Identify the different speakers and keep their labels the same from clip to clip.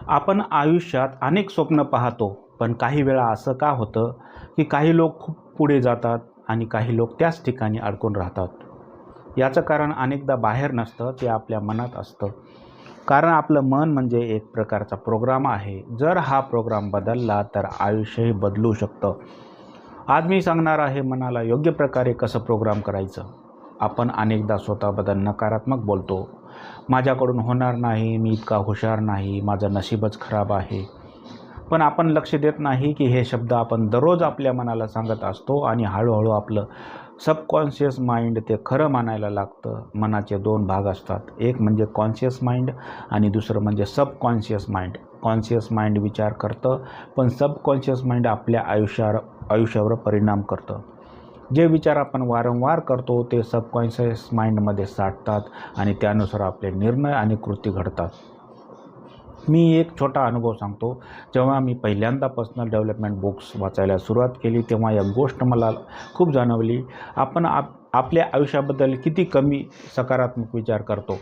Speaker 1: आपण आयुष्यात अनेक स्वप्न पाहतो, पण काही वेळा असं का होतं, की काही लोक खूप पुढे जातात आणि काही लोक त्याच ठिकाणी अडकून राहतात. याचं कारण अनेकदा बाहेर नसतं, ते आपल्या मनात असतं. कारण आपलं मन म्हणजे एक प्रकारचा प्रोग्राम आहे. जर हा प्रोग्राम बदलला तर आयुष्यही बदलू शकतं. आज मी सांगणार आहे मनाला योग्य प्रकारे कसं प्रोग्राम करायचं. आपण अनेकदा स्वतःबद्दल नकारात्मक बोलतो. माझ्याकडून होणार नाही, मी इतका हुशार नाही, माझं नशीबच खराब आहे. पण आपण लक्ष देत नाही की हे शब्द आपण दररोज आपल्या मनाला सांगत असतो आणि हळूहळू आपलं सबकॉन्शियस माइंड ते खरं मानायला लागतं. मनाचे दोन भाग असतात, एक म्हणजे कॉन्शियस माइंड आणि दुसरं म्हणजे सबकॉन्शियस माइंड. कॉन्शियस माइंड विचार करतं, पण सबकॉन्शियस माइंड आपल्या आयुष्यावर परिणाम करतं. जे विचार आपण वारंवार करतो ते सबकॉन्शियस माइंडमध्ये साठतात आणि त्यानुसार आपले निर्णय आणि कृती घडतात. मी एक छोटा अनुभव सांगतो. जेव्हा मी पहिल्यांदा पर्सनल डेव्हलपमेंट बुक्स वाचायला सुरुवात केली तेव्हा एक गोष्ट मला खूप जाणवली. आपण आपल्या आयुष्याबद्दल किती कमी सकारात्मक विचार करतो.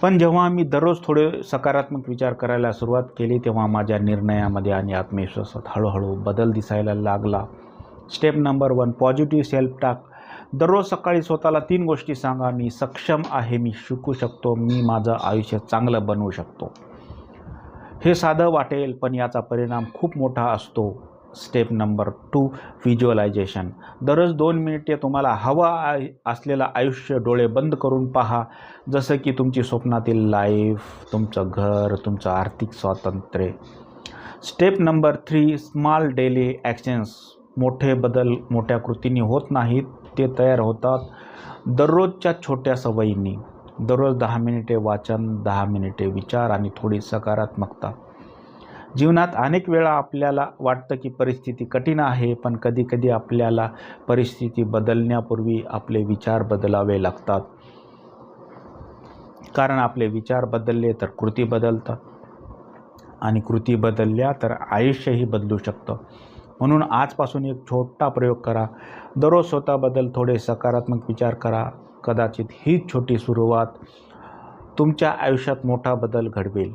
Speaker 1: पण जेव्हा मी दररोज थोडे सकारात्मक विचार करायला सुरुवात केली तेव्हा माझ्या निर्णयामध्ये आणि आत्मविश्वासात हळूहळू बदल दिसायला लागला. Step number 1, positive self talk. दररोज सकाळी स्वतःला 3 गोष्टी सांगा. मी सक्षम आहे, मी शिकू शकतो, मी माझं आयुष्य चांगलं बनवू शकतो. हे साधं वाटेल पण याचा परिणाम खूप मोठा असतो. Step number 2, visualisation. दररोज 2 मिनिटे तुम्हाला असलेलं आयुष्य डोळे बंद करून पहा. जसं की तुमची स्वप्नातील लाईफ, तुमचं घर, तुमचं आर्थिक स्वातंत्र्य. Step number 3, small daily actions. मोठे बदल मोठ्या कृतींनी होत नाहीत, ते तयार होतात दररोजच्या छोट्या सवयींनी. दररोज 10 मिनिटे वाचन, 10 मिनिटे विचार आणि थोडी सकारात्मकता. जीवनात अनेक वेळा आपल्याला वाटतं की परिस्थिती कठीण आहे, पण कधीकधी आपल्याला परिस्थिती बदलण्यापूर्वी आपले विचार बदलावे लागतात. कारण आपले विचार बदलले तर कृती बदलतात आणि कृती बदलल्या तर आयुष्यही बदलू शकतं. म्हणून आजपासून एक छोटा प्रयोग करा. दररोज स्वतःबद्दल थोडे सकारात्मक विचार करा. कदाचित हीच छोटी सुरुवात तुमच्या आयुष्यात मोठा बदल घडवेल.